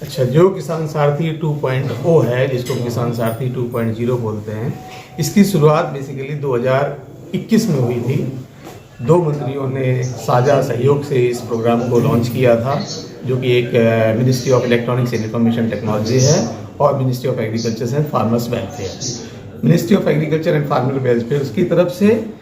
अच्छा, जो किसान सारथी 2.0 है, जिसको किसान सारथी 2.0 बोलते हैं, इसकी शुरुआत बेसिकली 2021 में हुई थी। दो मंत्रियों ने साझा सहयोग से इस प्रोग्राम को लॉन्च किया था, जो कि एक ministry of electronics and information technology है और ministry of agriculture and farmers welfare. Ministry of agriculture and farmer welfare उसकी तरफ से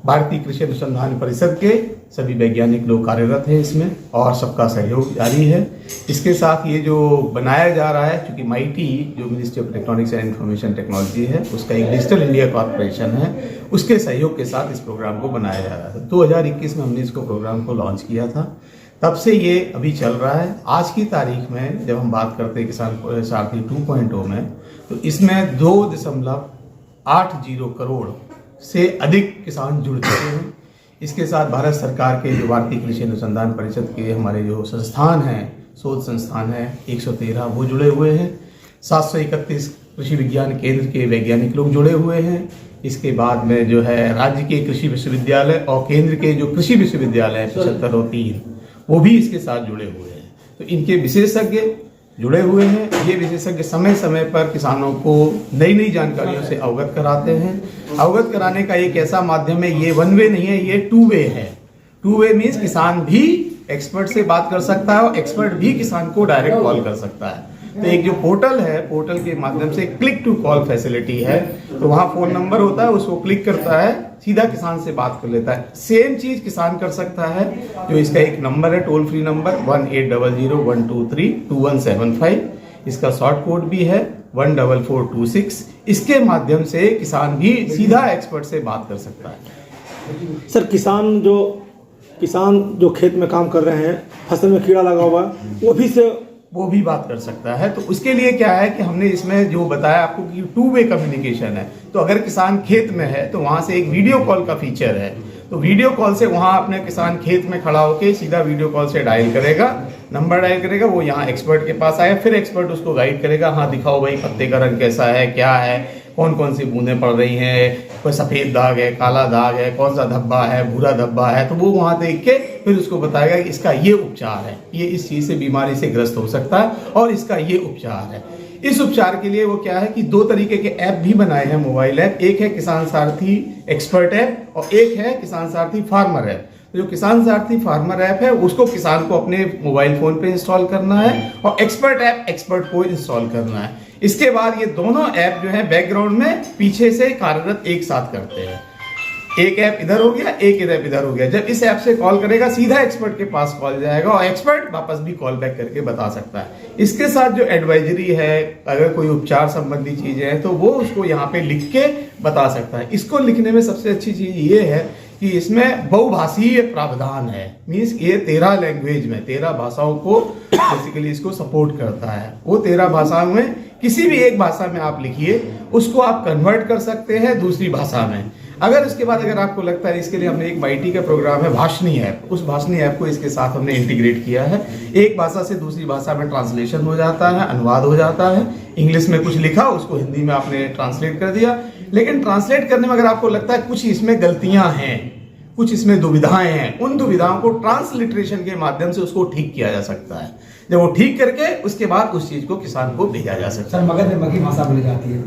भारतीय कृषि अनुसंधान परिषद के सभी वैज्ञानिक लोग कार्यरत हैं इसमें, और सबका सहयोग जारी है। इसके साथ ये जो बनाया जा रहा है, चूँकि माइटी जो ministry of electronics and information technology है, उसका एक डिजिटल इंडिया कॉर्पोरेशन है, उसके सहयोग के साथ इस प्रोग्राम को बनाया जा रहा था। 2021 में हमने इसको प्रोग्राम को लॉन्च किया था, तब से ये अभी चल रहा है। आज की तारीख में जब हम बात करते हैं किसान सारथी 2.0 में, तो इसमें 2.80 करोड़ से अधिक किसान जुड़ चुके हैं। इसके साथ भारत सरकार के जो भारतीय कृषि अनुसंधान परिषद के हमारे जो संस्थान हैं, शोध संस्थान हैं 113, वो जुड़े हुए हैं। 731 कृषि विज्ञान केंद्र के वैज्ञानिक लोग जुड़े हुए हैं। इसके बाद में जो है राज्य के कृषि विश्वविद्यालय और केंद्र के जो कृषि विश्वविद्यालय हैं 75 और 3, वो भी इसके साथ जुड़े हुए हैं। तो इनके विशेषज्ञ जुड़े हुए हैं। ये विशेषज्ञ समय समय पर किसानों को नई नई जानकारियों से अवगत कराते हैं। अवगत कराने का एक ऐसा माध्यम है, ये वन वे नहीं है, ये टू वे है। टू वे मीन्स किसान भी एक्सपर्ट से बात कर सकता है और एक्सपर्ट भी किसान को डायरेक्ट कॉल कर सकता है। तो एक जो पोर्टल है, पोर्टल के माध्यम से क्लिक टू कॉल फैसिलिटी है। तो वहाँ फोन नंबर होता है, उसको क्लिक करता है, सीधा किसान से बात कर लेता है। सेम चीज किसान कर सकता है। जो इसका एक नंबर है, टोल फ्री नंबर 1800-123-2175, इसका शॉर्ट कोड भी है 14426। इसके माध्यम से किसान भी सीधा एक्सपर्ट से बात कर सकता है। सर, किसान जो खेत में काम कर रहे हैं, फसल में कीड़ा लगा हुआ है, वो भी बात कर सकता है। तो उसके लिए क्या है कि हमने इसमें जो बताया आपको कि टू वे कम्युनिकेशन है। तो अगर किसान खेत में है तो वहां से एक वीडियो कॉल का फीचर है। तो वीडियो कॉल से वहां अपने किसान खेत में खड़ा होकर सीधा वीडियो कॉल से डायल करेगा, नंबर डायल करेगा, वो यहाँ एक्सपर्ट के पास आएगा, फिर एक्सपर्ट उसको गाइड करेगा। हाँ, दिखाओ भाई पत्ते का रंग कैसा है, क्या है, कौन कौन सी बूंदें पड़ रही हैं, कोई सफेद दाग है, काला दाग है, कौन सा धब्बा है, भूरा धब्बा है। तो वो वहां देख के फिर उसको बताएगा कि इसका ये उपचार है, ये इस चीज से बीमारी से ग्रस्त हो सकता है और इसका ये उपचार है। इस उपचार के लिए वो क्या है कि 2 तरीके के ऐप भी बनाए हैं, मोबाइल ऐप। एक है किसान सारथी एक्सपर्ट ऐप और एक है किसान सारथी फार्मर ऐप। तो जो किसान सारथी फार्मर ऐप है, उसको किसान को अपने मोबाइल फोन पे इंस्टॉल करना है और एक्सपर्ट ऐप एक्सपर्ट को इंस्टॉल करना है। इसके बाद ये दोनों ऐप जो है बैकग्राउंड में पीछे से कार्यरत एक साथ करते हैं। एक ऐप इधर हो गया, एक ऐप इधर हो गया। जब इस ऐप से कॉल करेगा, सीधा एक्सपर्ट के पास कॉल जाएगा और एक्सपर्ट वापस भी कॉल बैक करके बता सकता है। इसके साथ जो एडवाइजरी है, अगर कोई उपचार संबंधी चीजें हैं तो वो उसको यहाँ पे लिख के बता सकता है। इसको लिखने में सबसे अच्छी चीज ये है कि इसमें बहुभाषीय प्रावधान है। मीन्स ये 13 लैंग्वेज में, 13 भाषाओं को बेसिकली इसको सपोर्ट करता है। वो 13 भाषाओं में किसी भी एक भाषा में आप लिखिए, उसको आप कन्वर्ट कर सकते हैं दूसरी भाषा में। अगर उसके बाद अगर आपको लगता है, इसके लिए हमने एक माइटी का प्रोग्राम है भाषणी ऐप, उस भाषणी ऐप को इसके साथ हमने इंटीग्रेट किया है। एक भाषा से दूसरी भाषा में ट्रांसलेशन हो जाता है, अनुवाद हो जाता है। इंग्लिश में कुछ लिखा, उसको हिंदी में आपने ट्रांसलेट कर दिया। लेकिन ट्रांसलेट करने में अगर आपको लगता है कुछ इसमें गलतियां हैं, कुछ इसमें दुविधाएं हैं, उन दुविधाओं को ट्रांसलिटरेशन के माध्यम से उसको ठीक किया जा सकता है। जब वो ठीक करके उसके बाद उस चीज को किसान को भेजा जा सकता है। मगध में मगही भाषा बोली जाती है।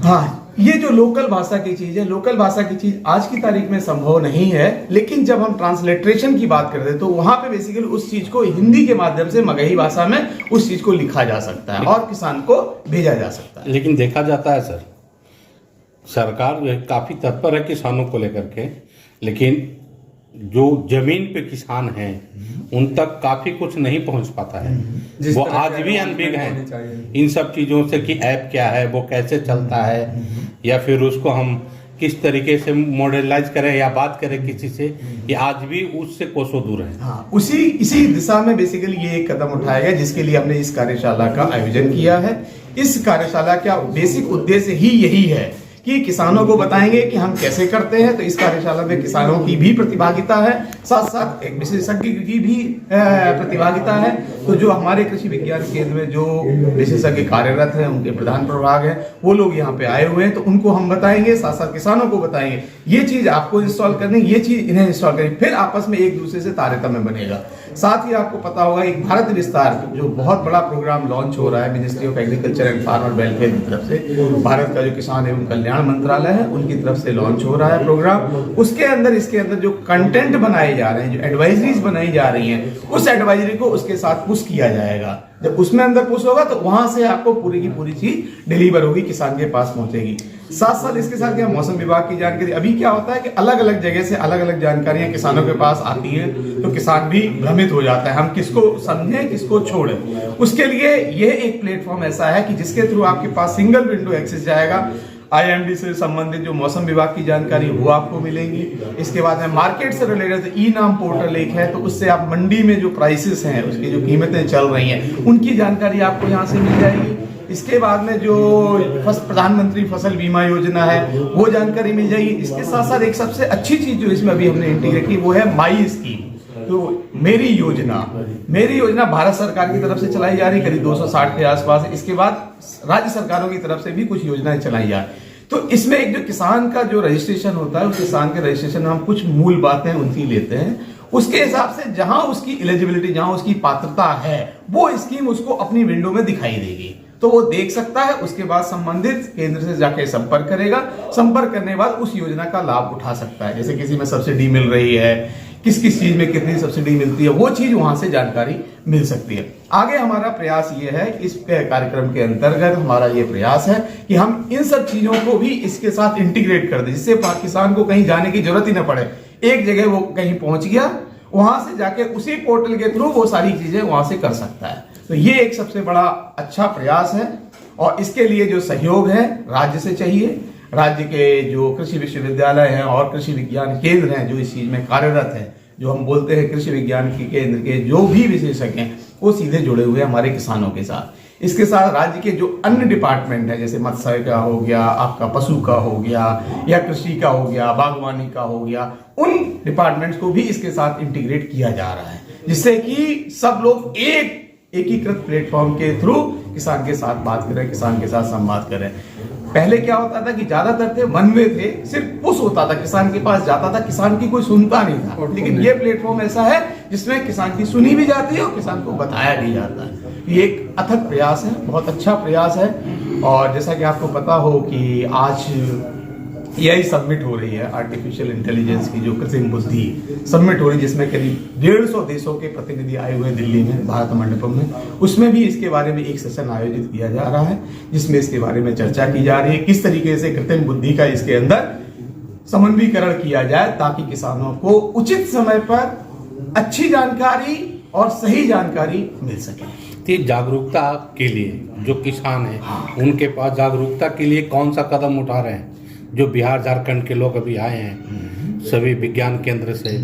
हाँ, ये जो लोकल भाषा की चीज है, लोकल भाषा की चीज आज की तारीख में संभव नहीं है। लेकिन जब हम ट्रांसलिटरेशन की बात करते हैं तो वहां पे बेसिकली उस चीज को हिंदी के माध्यम से मगही भाषा में उस चीज को लिखा जा सकता है और किसान को भेजा जा सकता है। लेकिन देखा जाता है सर, सरकार काफी तत्पर है किसानों को लेकर के, लेकिन जो जमीन पे किसान हैं उन तक काफी कुछ नहीं पहुंच पाता है। वो आज भी अनभिज्ञ हैं इन सब चीजों से कि ऐप क्या है, वो कैसे चलता है, या फिर उसको हम किस तरीके से मॉडलाइज करें या बात करें किसी से, ये आज भी उससे कोसों दूर है। हाँ, इसी दिशा में बेसिकली ये एक कदम उठाया गया, जिसके लिए हमने इस कार्यशाला का आयोजन किया है। इस कार्यशाला का बेसिक उद्देश्य ही यही है कि किसानों को बताएंगे कि हम कैसे करते हैं। तो इस कार्यशाला में किसानों की भी प्रतिभागिता है, साथ साथ एक विशेषज्ञ की भी प्रतिभागिता है। तो जो हमारे कृषि विज्ञान केंद्र में जो विशेषज्ञ कार्यरत हैं, उनके प्रधान प्रभाग हैं, वो लोग यहाँ पे आए हुए हैं। तो उनको हम बताएंगे, साथ साथ किसानों को बताएंगे ये चीज आपको इंस्टॉल करनी, ये चीज इन्हें इंस्टॉल करनी। फिर आपस में एक दूसरे से तारतम्य बनेगा। साथ ही आपको पता होगा एक भारत विस्तार जो बहुत बड़ा प्रोग्राम लॉन्च हो रहा है ministry of agriculture and farmer welfare की तरफ से, भारत का जो किसान एवं कल्याण मंत्रालय है उनकी तरफ से लॉन्च हो रहा है प्रोग्राम। उसके अंदर इसके अंदर जो कंटेंट बनाए जा रहे हैं, जो एडवाइजरीज बनाई जा रही हैं, उस एडवाइजरी को उसके साथ पुश किया जाएगा। जब उसमें अंदर पुश होगा तो वहां से आपको पूरी की पूरी चीज डिलीवर होगी, किसान के पास पहुंचेगी। साथ साथ इसके साथ क्या मौसम विभाग की जानकारी, अभी क्या होता है कि अलग अलग जगह से अलग अलग जानकारियां किसानों के पास आती हैं, तो किसान भी भ्रमित हो जाता है, हम किसको समझें किसको छोड़ें। उसके लिए यह एक प्लेटफॉर्म ऐसा है कि जिसके थ्रू आपके पास सिंगल विंडो एक्सेस जाएगा, IMD से संबंधित जो मौसम विभाग की जानकारी वो आपको मिलेंगी। इसके बाद में मार्केट से रिलेटेड ई-नाम पोर्टल एक है, तो उससे आप मंडी में जो प्राइसेस हैं, उसकी जो कीमतें चल रही हैं, उनकी जानकारी आपको यहाँ से मिल जाएगी। इसके बाद में जो प्रधानमंत्री फसल बीमा योजना है वो जानकारी मिल जाएगी। इसके साथ साथ एक सबसे अच्छी चीज जो इसमें अभी हमने इंटीग्रेट की वो है माई स्कीम। तो मेरी योजना भारत सरकार की तरफ से चलाई जा रही, करीब 260 के आसपास। इसके बाद राज्य सरकारों की तरफ से भी कुछ योजनाएं चलाई जा रही। तो इसमें एक जो किसान का जो रजिस्ट्रेशन होता है, उस किसान के रजिस्ट्रेशन में हम कुछ मूल बातें उनकी लेते हैं, उसके हिसाब से जहां उसकी एलिजिबिलिटी, जहां उसकी पात्रता है, वो स्कीम उसको अपनी विंडो में दिखाई देगी, तो वो देख सकता है। उसके बाद संबंधित केंद्र से जाके संपर्क करेगा, संपर्क करने के बाद उस योजना का लाभ उठा सकता है। जैसे किसी में सब्सिडी मिल रही है, किस किस चीज में कितनी सब्सिडी मिलती है, वो चीज वहां से जानकारी मिल सकती है। आगे हमारा प्रयास ये है, इस कार्यक्रम के अंतर्गत हमारा ये प्रयास है कि हम इन सब चीजों को भी इसके साथ इंटीग्रेट कर दें, जिससे किसान को कहीं जाने की जरूरत ही न पड़े। एक जगह वो कहीं पहुंच गया, वहां से जाके उसी पोर्टल के थ्रू वो सारी चीजें वहां से कर सकता है। तो ये एक सबसे बड़ा अच्छा प्रयास है, और इसके लिए जो सहयोग है राज्य से चाहिए। राज्य के जो कृषि विश्वविद्यालय हैं और कृषि विज्ञान केंद्र हैं जो इस चीज में कार्यरत हैं, जो हम बोलते हैं कृषि विज्ञान के केंद्र के जो भी विशेषज्ञ हैं, वो सीधे जुड़े हुए हैं हमारे किसानों के साथ। इसके साथ राज्य के जो अन्य डिपार्टमेंट है, जैसे मत्स्य का हो गया, आपका पशु का हो गया, या कृषि का हो गया, बागवानी का हो गया, उन डिपार्टमेंट्स को भी इसके साथ इंटीग्रेट किया जा रहा है, जिससे कि सब लोग एक एकीकृत प्लेटफॉर्म के थ्रू किसान के साथ बात करें, किसान के साथ संवाद करें। पहले क्या होता था कि ज्यादातर थे वन वे थे, सिर्फ पुश होता था, किसान के पास जाता था, किसान की कोई सुनता नहीं था। लेकिन ये प्लेटफॉर्म ऐसा है जिसमें किसान की सुनी भी जाती है और किसान को बताया भी जाता है। ये एक अथक प्रयास है, बहुत अच्छा प्रयास है। और जैसा कि आपको पता हो कि आज AI समिट हो रही है, आर्टिफिशियल इंटेलिजेंस की जो कृत्रिम बुद्धि समिट हो रही है, जिसमें करीब 150 देशों के प्रतिनिधि आए हुए दिल्ली में, भारत मंडपम में। उसमें भी इसके बारे में एक सेशन आयोजित किया जा रहा है, जिसमें इसके बारे में चर्चा की जा रही है, किस तरीके से कृत्रिम बुद्धि का इसके अंदर समन्वयीकरण किया जाए, ताकि किसानों को उचित समय पर अच्छी जानकारी और सही जानकारी मिल सके। जागरूकता के लिए जो किसान है, उनके पास जागरूकता के लिए कौन सा कदम उठा रहे हैं? जो बिहार झारखंड के लोग अभी आए हैं सभी विज्ञान केंद्र से,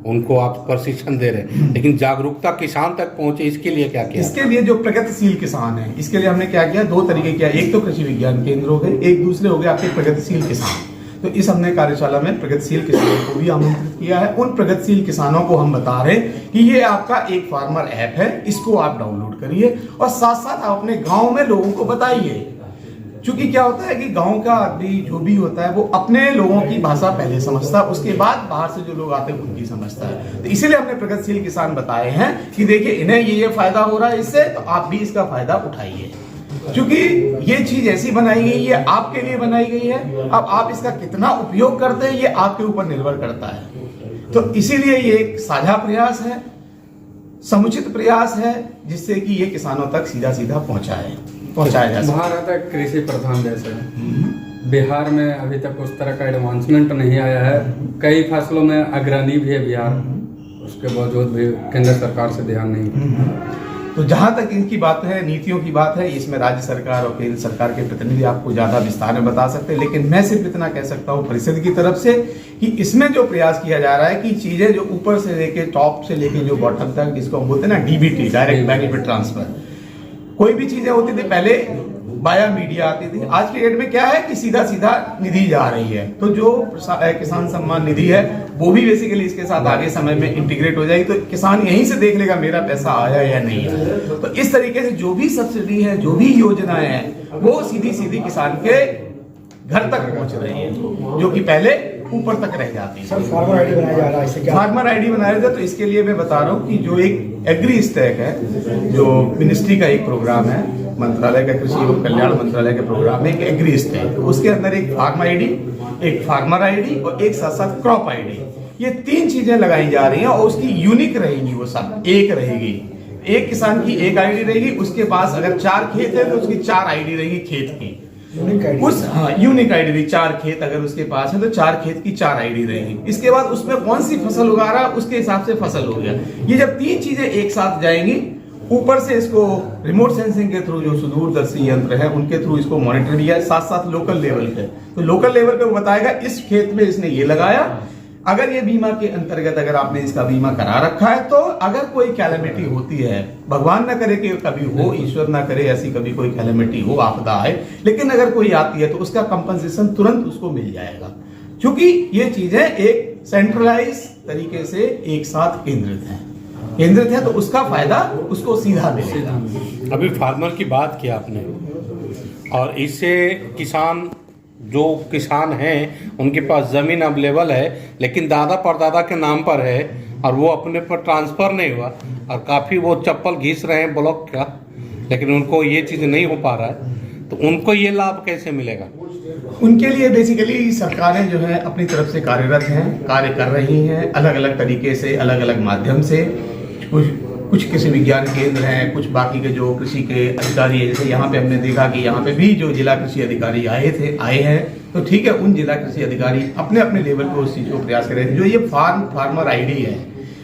उनको आप प्रशिक्षण दे रहे हैं, लेकिन जागरूकता किसान तक पहुंचे, इसके लिए क्या किया? इसके लिए जो प्रगतिशील किसान है, इसके लिए हमने क्या किया, दो तरीके किया। एक तो कृषि विज्ञान केंद्र हो गए, एक दूसरे हो गए आपके प्रगतिशील किसान। तो इस हमने कार्यशाला में प्रगतिशील किसानों को भी आमंत्रित किया है। उन प्रगतिशील किसानों को हम बता रहे हैं कि ये आपका एक फार्मर ऐप है, इसको आप डाउनलोड करिए और साथ साथ आप अपने गाँव में लोगों को बताइए। क्योंकि क्या होता है कि गांव का आदमी जो भी होता है वो अपने लोगों की भाषा पहले समझता है, उसके बाद बाहर से जो लोग आते हैं उनकी समझता है। तो इसीलिए हमने प्रगतिशील किसान बताए हैं कि देखिए इन्हें ये फायदा हो रहा है इससे, तो आप भी इसका फायदा उठाइए। क्योंकि ये चीज ऐसी बनाई गई है, आपके लिए बनाई गई है। अब आप इसका कितना उपयोग करते हैं ये आपके ऊपर निर्भर करता है। तो इसीलिए ये एक साझा प्रयास है, समुचित प्रयास है, जिससे कि ये किसानों तक सीधा सीधा पहुंचाया जा सके। भारत एक कृषि प्रधान देश है। बिहार में अभी तक उस तरह का एडवांसमेंट नहीं आया है। कई फैसलों में अग्रणी भी है बिहार, उसके बावजूद भी केंद्र सरकार से ध्यान नहीं। तो जहां तक इनकी बात है, नीतियों की बात है, इसमें राज्य सरकार और केंद्र सरकार के प्रतिनिधि आपको ज्यादा विस्तार में बता सकते हैं। लेकिन मैं सिर्फ इतना कह सकता हूं परिषद की तरफ से कि इसमें जो प्रयास किया जा रहा है कि चीजें जो ऊपर से लेके टॉप से लेके जो बॉटम तक, जिसको हम बोलते हैं ना DBT, डायरेक्ट बेनिफिट ट्रांसफर, कोई भी चीजें होती थी पहले बाया मीडिया आती थी। आज के डेट में क्या है कि सीधा सीधा निधि जा रही है। तो जो किसान सम्मान निधि है वो भी बेसिकली इसके साथ आगे समय में इंटीग्रेट हो जाएगी। तो किसान यहीं से देख लेगा मेरा पैसा आया या नहीं आया। तो इस तरीके से जो भी सब्सिडी है, जो भी योजनाएं हैं, वो सीधी सीधी किसान के घर तक पहुंच रही है, जो कि पहले ऊपर तक रह जाती सर है। फार्मर आईडी बनाया जा रहा है, इससे क्या फार्मर आईडी बनाया जाए तो इसके लिए मैं बता रहा हूँ कि जो एक एग्री स्टैक है, जो मिनिस्ट्री का एक प्रोग्राम है, मंत्रालय का कृषि एवं कल्याण मंत्रालय के प्रोग्राम में एक एग्री स्टैक, तो उसके अंदर एक फार्म आईडी, एक फार्मर आईडी और एक साथ साथ क्रॉप आईडी, ये 3 चीजें लगाई जा रही हैं और उसकी यूनिक रहेगी, वो सब एक रहेगी। एक किसान की एक आईडी रहेगी, उसके पास अगर 4 खेत है तो उसकी 4 आईडी रहेगी खेत की। यूनिक आईडी उस यूनिक आईडी रही, 4 खेत अगर उसके पास है तो 4 खेत की 4 आईडी रहेगी। इसके बाद उसमें कौन सी फसल उगा रहा है उसके हिसाब से फसल हो गया। ये जब 3 चीजें एक साथ जाएंगी, ऊपर से इसको रिमोट सेंसिंग के थ्रू, जो सुदूरदर्शी यंत्र है उनके थ्रू इसको मॉनिटर किया है, साथ साथ लोकल लेवल पे, तो लोकल लेवल पे वो बताएगा इस खेत में इसने ये लगाया। अगर ये बीमा के अंतर्गत अगर आपने इसका बीमा करा रखा है तो अगर कोई कैलेमिटी होती है, भगवान ना करे कि कभी हो, ईश्वर ना करे ऐसी कभी कोई कैलेमिटी हो, आपदा आए, लेकिन अगर कोई आती है तो उसका कंपनसेशन तुरंत उसको मिल जाएगा, क्योंकि ये चीजें एक सेंट्रलाइज तरीके से एक साथ केंद्रित है तो उसका फायदा उसको सीधा मिलेगा। अभी फार्मर की बात की आपने, और इससे किसान जो किसान हैं उनके पास ज़मीन अवेलेबल है लेकिन दादा परदादा के नाम पर है और वो अपने पर ट्रांसफ़र नहीं हुआ और काफ़ी वो चप्पल घिस रहे हैं ब्लॉक का, लेकिन उनको ये चीज़ नहीं हो पा रहा है, तो उनको ये लाभ कैसे मिलेगा? उनके लिए बेसिकली सरकारें जो है अपनी तरफ से कार्यरत हैं, कार्य कर रही हैं अलग अलग तरीके से, अलग अलग माध्यम से। कुछ कृषि विज्ञान केंद्र हैं, कुछ बाकी के जो कृषि के अधिकारी है, जैसे यहाँ पे हमने देखा कि यहाँ पे भी जो जिला कृषि अधिकारी आए हैं, तो ठीक है, उन जिला कृषि अधिकारी अपने अपने लेवल पे उस चीज़ को प्रयास कर रहे हैं। जो ये फार्मर आईडी है,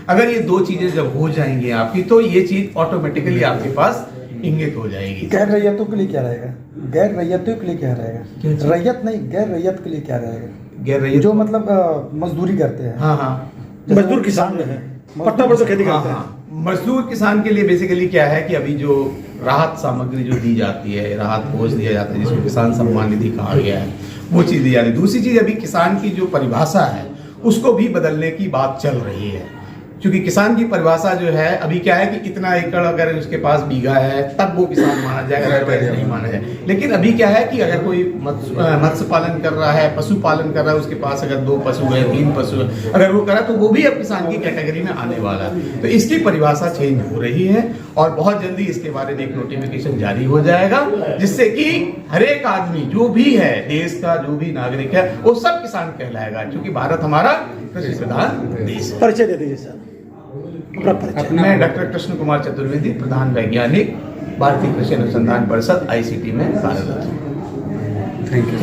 अगर ये 2 चीजें जब हो जाएंगी आपकी, तो ये चीज ऑटोमेटिकली आपके पास इंगित हो जाएगी। गैर रैयतों के लिए क्या रहेगा? गैर रैयतों के लिए क्या रहेगा? रैयत नहीं, गैर रैयत के लिए क्या रहेगा? गैर रैयत जो मतलब मजदूरी करते हैं। हाँ, मजदूर किसान है, पट्टा पर तो खेती करते हैं। मजदूर किसान के लिए बेसिकली क्या है कि अभी जो राहत सामग्री जो दी जाती है, राहत कोष दिया जाता है जिसको किसान सम्मान निधि कहा गया है, वो चीज दी जा रही है। दूसरी चीज, अभी किसान की जो परिभाषा है उसको भी बदलने की बात चल रही है, क्योंकि किसान की परिभाषा जो है अभी क्या है कि इतना एकड़ अगर उसके पास बीघा है तब वो किसान माना जाएगा, अदरवाइज नहीं माना जाए। लेकिन अभी क्या है कि अगर कोई मत्स्य पालन कर रहा है, पशु पालन कर रहा है, उसके पास अगर 2 पशु है, 3 पशु है, अगर वो करा तो वो भी अब किसान की कैटेगरी में आने वाला है। तो इसकी परिभाषा चेंज हो रही है और बहुत जल्दी इसके बारे में एक नोटिफिकेशन जारी हो जाएगा, जिससे कि हर एक आदमी जो भी है, देश का जो भी नागरिक है, वो सब किसान कहलाएगा, क्योंकि भारत हमारा कृषि प्रधान देश है। परिचय दे दीजिए सर, अपना परिचय। मैं डॉक्टर कृष्ण कुमार चतुर्वेदी, प्रधान वैज्ञानिक, भारतीय कृषि अनुसंधान परिषद ICT में कार्यरत हूँ। Thank you.